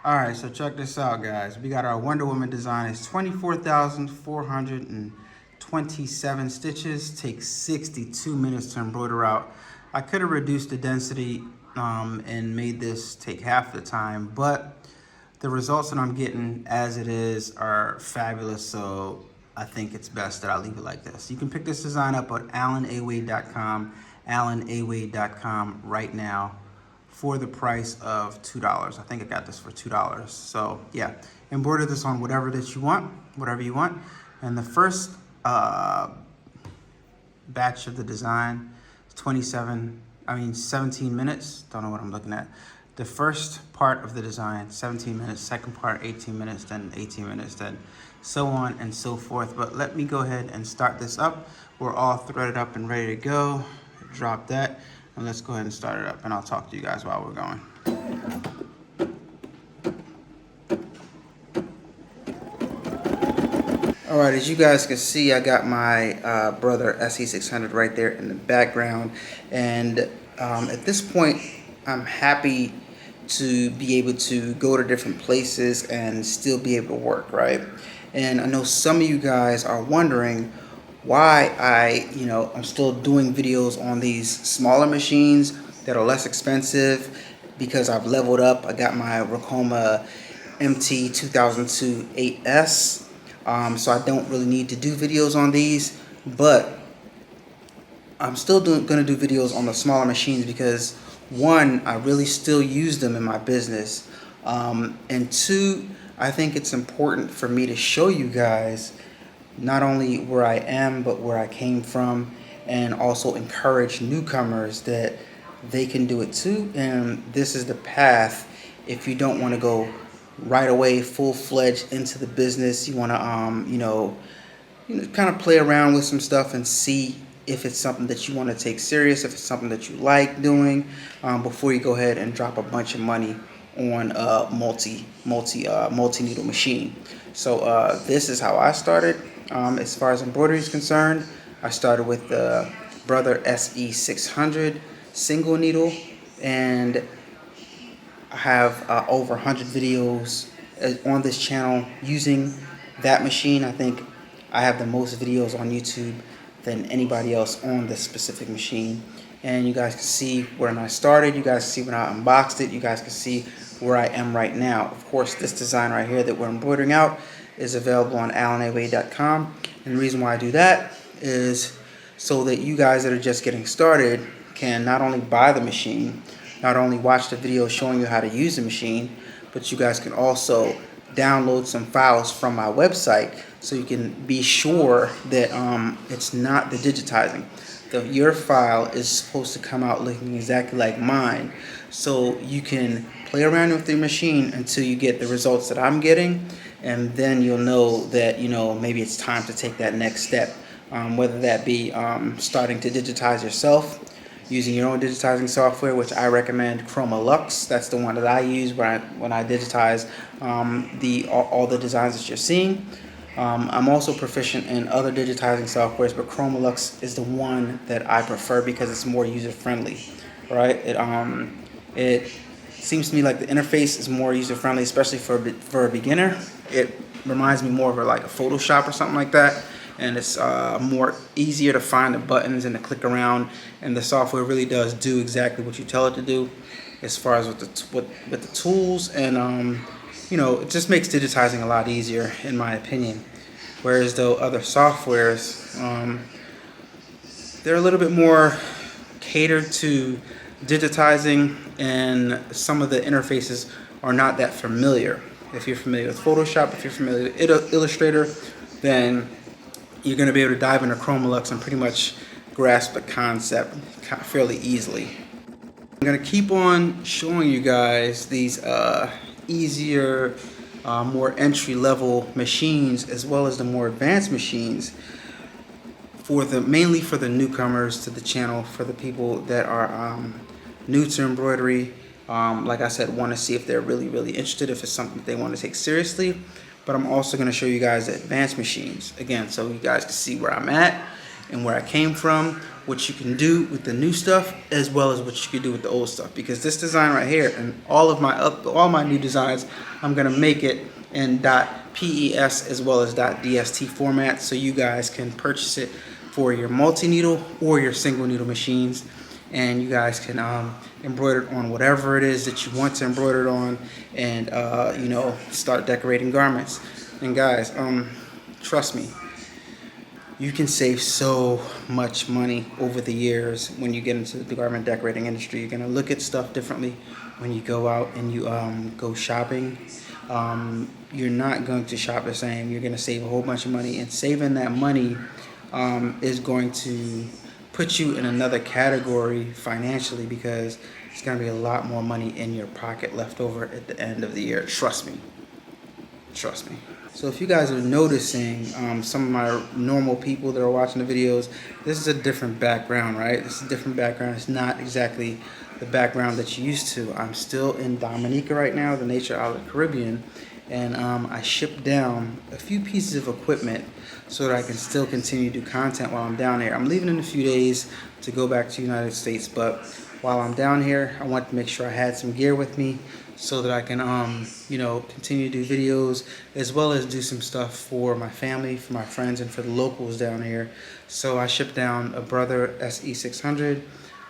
Alright, so check this out, guys. We got our Wonder Woman design. It's 24,427 stitches. Takes 62 minutes to embroider out. I could have reduced the density and made this take half the time, but the results that I'm getting as it is are fabulous, so I think it's best that I leave it like this. You can pick this design up at allenawade.com, allenawade.com right now, for the price of $2. I think I got this for $2. So yeah, embroider this on whatever that you want, whatever you want. And the first batch of the design, 17 minutes. Don't know what I'm looking at. The first part of the design, 17 minutes, second part, 18 minutes, then 18 minutes, then so on and so forth. But let me go ahead and start this up. We're all threaded up and ready to go. Drop that. And let's go ahead and start it up, and I'll talk to you guys while we're going. All right, as you guys can see, I got my Brother SE600 right there in the background. And at this point, I'm happy to be able to go to different places and still be able to work, right? And I know some of you guys are wondering why I'm still doing videos on these smaller machines that are less expensive, because I've leveled up. I got my Ricoma MT 2002 8S, so I don't really need to do videos on these, but I'm still going to do videos on the smaller machines because, one, I really still use them in my business, and two, I think it's important for me to show you guys not only where I am, but where I came from, and also encourage newcomers that they can do it too. And this is the path if you don't want to go right away full-fledged into the business. You want to kind of play around with some stuff and see if it's something that you want to take serious, if it's something that you like doing, before you go ahead and drop a bunch of money on a multi-needle machine. So this is how I started. As far as embroidery is concerned, I started with the Brother SE600 single needle, and I have over 100 videos on this channel using that machine. I think I have the most videos on YouTube than anybody else on this specific machine. And you guys can see when I started, you guys can see when I unboxed it, you guys can see where I am right now. Of course, this design right here that we're embroidering out is available on allenawade.com. And the reason why I do that is so that you guys that are just getting started can not only buy the machine, not only watch the video showing you how to use the machine, but you guys can also download some files from my website so you can be sure that it's not the digitizing. Your file is supposed to come out looking exactly like mine, so you can play around with the machine until you get the results that I'm getting, and then you'll know that maybe it's time to take that next step, whether that be starting to digitize yourself using your own digitizing software, which I recommend Chroma Lux. That's the one that I use when I digitize all the designs that you're seeing. I'm also proficient in other digitizing softwares, but Chroma Lux is the one that I prefer because it's more user-friendly, right? It seems to me like the interface is more user-friendly, especially for a beginner. It reminds me more of like a Photoshop or something like that, and it's more easier to find the buttons and to click around, and the software really does do exactly what you tell it to do as far as with the tools, and it just makes digitizing a lot easier, in my opinion. Whereas though other softwares, they're a little bit more catered to digitizing, and some of the interfaces are not that familiar. If you're familiar with Photoshop, if you're familiar with Illustrator, then you're going to be able to dive into Chroma Lux and pretty much grasp the concept fairly easily. I'm going to keep on showing you guys these easier, more entry-level machines, as well as the more advanced machines, mainly for the newcomers to the channel, for the people that are new to embroidery. Like I said, want to see if they're really interested, if it's something that they want to take seriously. But I'm also going to show you guys the advanced machines again, so you guys can see where I'm at and where I came from, what you can do with the new stuff, as well as what you can do with the old stuff. Because this design right here and all my new designs, I'm gonna make it in .PES as well as .DST format, so you guys can purchase it for your multi-needle or your single needle machines, and you guys can embroider it on whatever it is that you want to embroider it on, and you know, start decorating garments. And guys, trust me, you can save so much money over the years when you get into the garment decorating industry. You're gonna look at stuff differently when you go out and you go shopping. You're not going to shop the same. You're gonna save a whole bunch of money, and saving that money is going to put you in another category financially, because it's gonna be a lot more money in your pocket left over at the end of the year. Trust me. Trust me. So if you guys are noticing some of my normal people that are watching the videos, this is a different background, right? This is a different background. It's not exactly the background that you're used to. I'm still in Dominica right now, the nature out of the Caribbean, and I shipped down a few pieces of equipment so that I can still continue to do content while I'm down here. I'm leaving in a few days to go back to the United States, but while I'm down here, I wanted to make sure I had some gear with me so that I can, you know, continue to do videos, as well as do some stuff for my family, for my friends, and for the locals down here. So I shipped down a Brother SE600.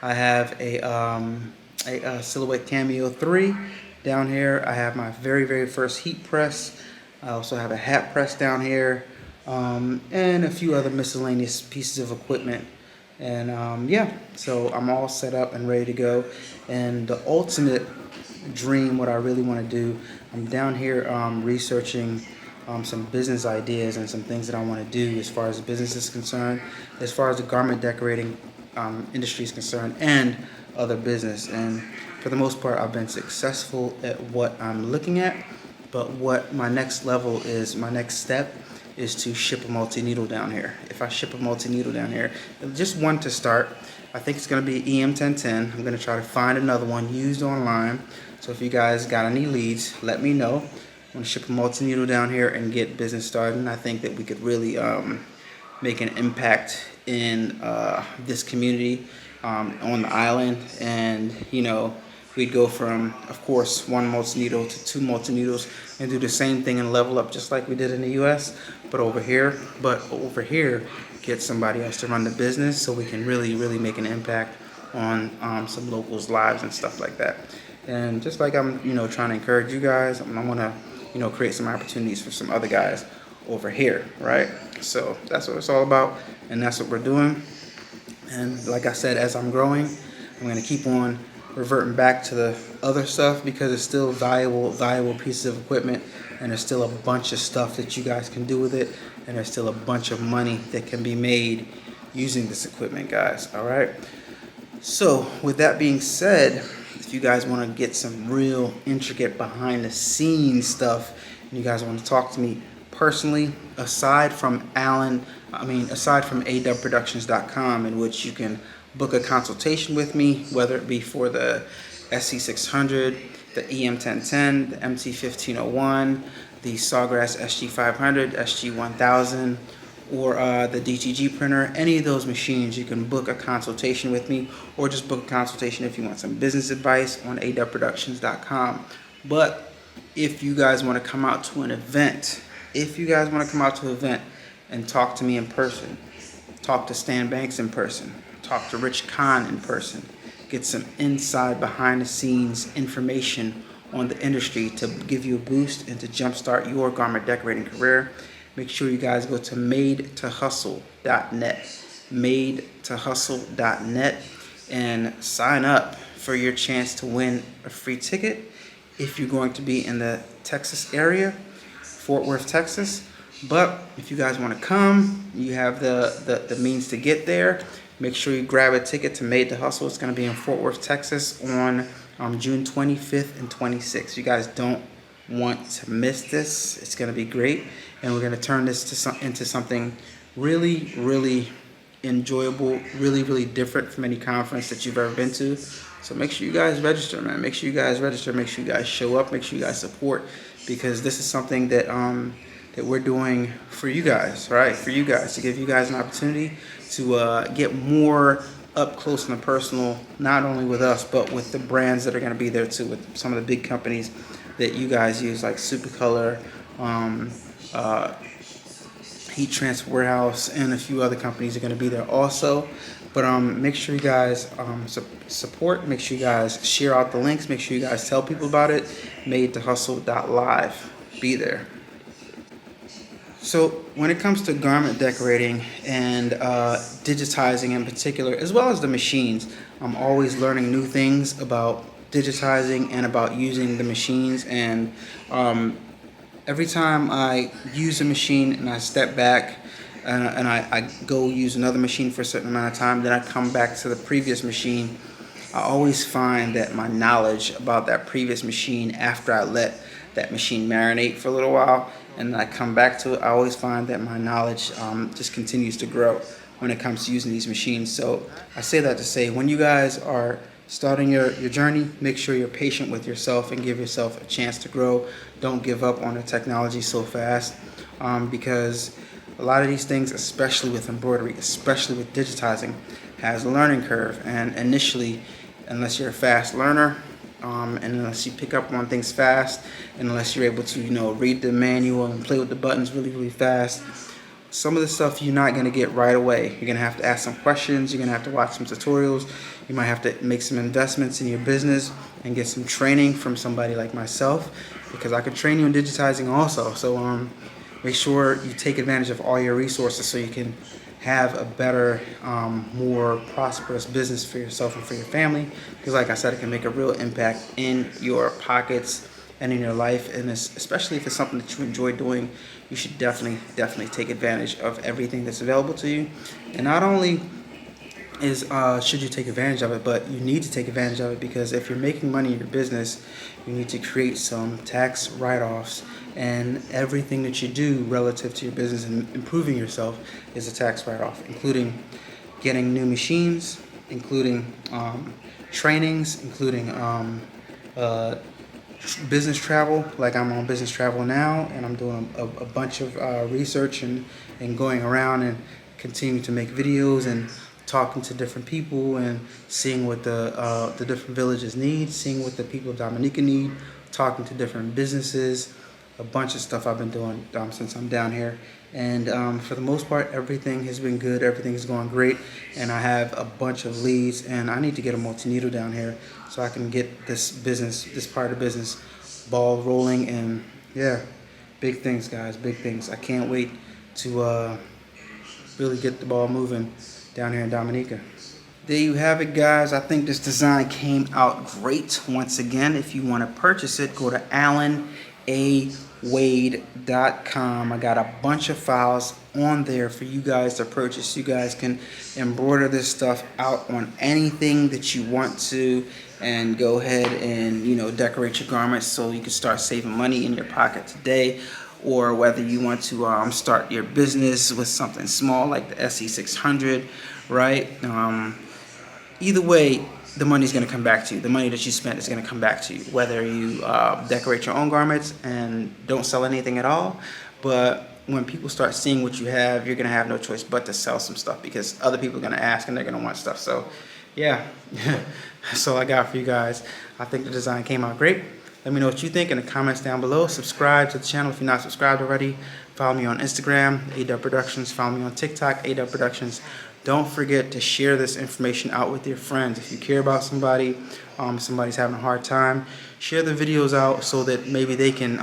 I have a Silhouette Cameo 3 down here. I have my very first heat press. I also have a hat press down here, and a few other miscellaneous pieces of equipment. And yeah, so I'm all set up and ready to go. And the ultimate dream, what I really want to do, I'm down here researching some business ideas and some things that I want to do as far as business is concerned, as far as the garment decorating industry is concerned, and other business. And for the most part, I've been successful at what I'm looking at, but what my next level is, my next step is to ship a multi-needle down here. If I ship a multi-needle down here, just one to start, I think it's going to be EM1010. I'm going to try to find another one used online. So if you guys got any leads, let me know. I'm going to ship a multi-needle down here and get business started. And I think that we could really make an impact in this community on the island. And, you know, we'd go from, of course, one multi-needle to two multi-needles and do the same thing and level up just like we did in the US, but over here, get somebody else to run the business so we can really make an impact on some locals' lives and stuff like that. And just like I'm, you know, trying to encourage you guys, I want to, you know, create some opportunities for some other guys over here, right? So that's what it's all about, and that's what we're doing. And like I said, as I'm growing, I'm going to keep on reverting back to the other stuff, because it's still valuable pieces of equipment, and there's still a bunch of stuff that you guys can do with it, and there's still a bunch of money that can be made using this equipment, guys. All right. So with that being said, if you guys want to get some real intricate behind the scenes stuff, and you guys want to talk to me personally, aside from adubbproductions.com, in which you can book a consultation with me, whether it be for the SE600, the EM1010, the MT1501, the Sawgrass SG500, SG1000, or the DTG printer. Any of those machines, you can book a consultation with me, or just book a consultation if you want some business advice on adubbproductions.com. But if you guys want to come out to an event, and talk to me in person, talk to Stan Banks in person, talk to Rich Khan in person, get some inside behind the scenes information on the industry to give you a boost and to jumpstart your garment decorating career, make sure you guys go to madetohustle.net, and sign up for your chance to win a free ticket if you're going to be in the Texas area, Fort Worth, Texas. But if you guys want to come, you have the means to get there. Make sure you grab a ticket to Made to Hustle. It's going to be in Fort Worth, Texas on June 25th and 26th. You guys don't want to miss this. It's going to be great. And we're going to turn this into something really enjoyable, really different from any conference that you've ever been to. So make sure you guys register, man. Make sure you guys register. Make sure you guys show up. Make sure you guys support, because this is something that that we're doing for you guys, right? For you guys, to give you guys an opportunity to get more up close and personal, not only with us, but with the brands that are going to be there too, with some of the big companies that you guys use, like Supercolor, Heat Transfer Warehouse, and a few other companies are going to be there also. But make sure you guys support, make sure you guys share out the links, make sure you guys tell people about it. Madetohustle.live. Be there. So when it comes to garment decorating and digitizing in particular, as well as the machines, I'm always learning new things about digitizing and about using the machines. And every time I use a machine and I step back and I go use another machine for a certain amount of time, then I come back to the previous machine, I always find that my knowledge about that previous machine, after I let that machine marinate for a little while and then I come back to it, I always find that my knowledge just continues to grow when it comes to using these machines. So I say that to say, when you guys are starting your journey, make sure you're patient with yourself and give yourself a chance to grow. Don't give up on the technology so fast, because a lot of these things, especially with embroidery, especially with digitizing, has a learning curve. And initially, unless you're a fast learner, and unless you pick up on things fast, and unless you're able to, read the manual and play with the buttons really, really fast, some of the stuff you're not going to get right away. You're going to have to ask some questions. You're going to have to watch some tutorials. You might have to make some investments in your business and get some training from somebody like myself, because I can train you in digitizing also. So make sure you take advantage of all your resources so you can have a better, more prosperous business for yourself and for your family. Because like I said, it can make a real impact in your pockets and in your life. And especially if it's something that you enjoy doing, you should definitely take advantage of everything that's available to you. And not only should you take advantage of it, but you need to take advantage of it, because if you're making money in your business, you need to create some tax write-offs, and everything that you do relative to your business and improving yourself is a tax write-off, including getting new machines, including trainings, including business travel. Like I'm on business travel now, and I'm doing a bunch of research and going around and continuing to make videos and talking to different people and seeing what the different villages need, seeing what the people of Dominica need, talking to different businesses, a bunch of stuff I've been doing since I'm down here. And for the most part, everything has been good. Everything's going great. And I have a bunch of leads, and I need to get a multi-needle down here so I can get this part of the business ball rolling. And yeah, big things, guys, big things. I can't wait to really get the ball moving down here in Dominica. There you have it, guys. I think this design came out great. Once again, if you want to purchase it, go to AlanAWade.com. I got a bunch of files on there for you guys to purchase. You guys can embroider this stuff out on anything that you want to, and go ahead and decorate your garments so you can start saving money in your pocket today. Or whether you want to start your business with something small like the SE600, right? Either way, the money's going to come back to you. The money that you spent is going to come back to you. Whether you decorate your own garments and don't sell anything at all, but when people start seeing what you have, you're going to have no choice but to sell some stuff, because other people are going to ask and they're going to want stuff. So yeah, that's all I got for you guys. I think the design came out great. Let me know what you think in the comments down below. Subscribe to the channel if you're not subscribed already. Follow me on Instagram, A-Dubb Productions. Follow me on TikTok, A-Dubb Productions. Don't forget to share this information out with your friends. If you care about somebody, somebody's having a hard time, share the videos out so that maybe they can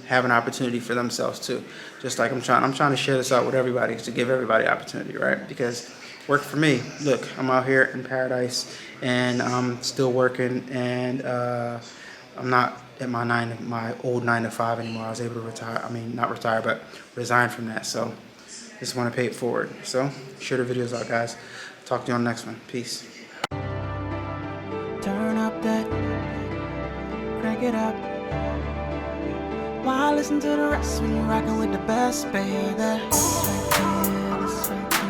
have an opportunity for themselves too. Just like I'm trying to share this out with everybody, to give everybody opportunity, right? Because work for me. Look, I'm out here in paradise and I'm still working, and I'm not at my old 9 to 5 anymore. I was able to retire. I mean, not retire, but resign from that. So just want to pay it forward. So share the videos out, guys. Talk to you on the next one. Peace. Turn up that, crank it up. While I listen to the rest when you're rocking with the best, baby. Straight to